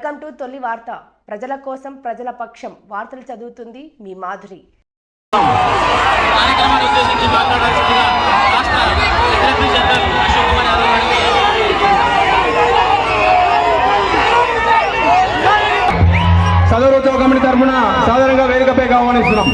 Welcome to తొలి వార్త. ప్రజల కోసం ప్రజల పక్షం వార్తలు చదువుతుంది మీ మాధురి. సదరోత్సవ కమిటీ తరఫున సాధారణంగా వేదికపై ఆహ్వానిస్తున్నాం.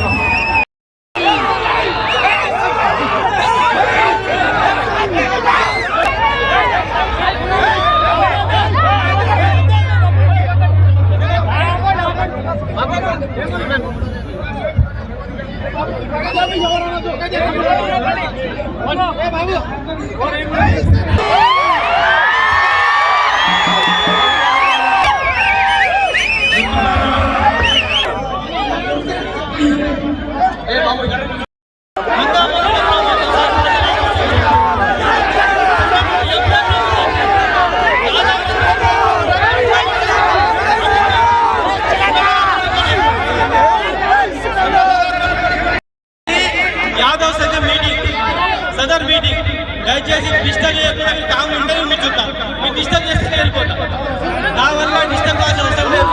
సదర్ మీటింగ్ దయచేసి డిస్టర్బ్ చేయకుండా మీరు కాము ఉంటే మీరు చూద్దాం. మీరు డిస్టర్బ్ చేస్తే వెళ్ళిపోతాం. నా వల్ల డిస్టర్బ్ కావాల్సిన అవసరం లేదు.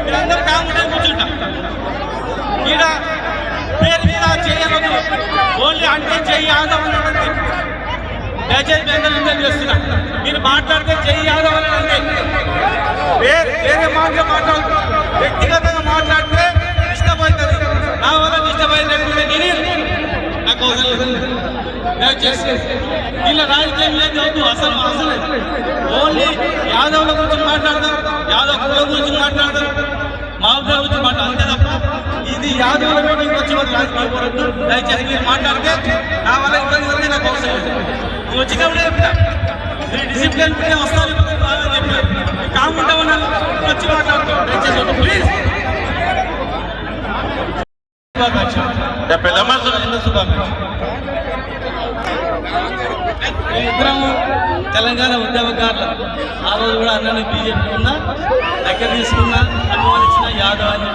మీరందరూ కాము ఉంటే కూర్చుంటాం. ఈడ పేరు మీద చేయవద్దు, ఓన్లీ అంటే చెయ్యి యాదవ్ అనండి. దయచేసి మీ అందరూ ఇంజన్ చేస్తున్నా. మీరు మాట్లాడితే చెయ్యి యాదవ్ అనండి. వేరే మాటలు మాట్లాడుతూ వ్యక్తిగతంగా మాట్లాడితే డిస్టర్బ్ అవుతుంది. నా వల్ల డిస్టర్బ్ అయితే నాకు అవసరం లేదు. దయచేసి దీనిలో రాజకీయం లేదు వద్దు. అసలు ఓన్లీ యాదవ్ల గురించి మాట్లాడదాం, యాదవ్ కుల గురించి మాట్లాడదాం, మావుల గురించి మాట్లాడదాం. అంతే తప్ప ఇది యాదవ్ల మీటింగ్ వచ్చి రాజకీయం వద్దు. దయచేసి మీరు మాట్లాడితే నా వల్ల ఇబ్బంది కలిగి నాకు అవసరం లేదు. నువ్వు వచ్చినప్పుడే చెప్తా. మీరు డిసిప్లిన్ వస్తాను బాగా చెప్పారు. కాకుండా వచ్చి మాట్లాడుతాం. దయచేసి వద్దు ప్లీజ్. పెద్ద మనసు ఇద్దరము తెలంగాణ ఉద్యమకారులు. ఆ రోజు కూడా అన్నని బీజేపీ ఉన్నా దగ్గర తీసుకున్నా అభిమానించిన యాదవ్ అని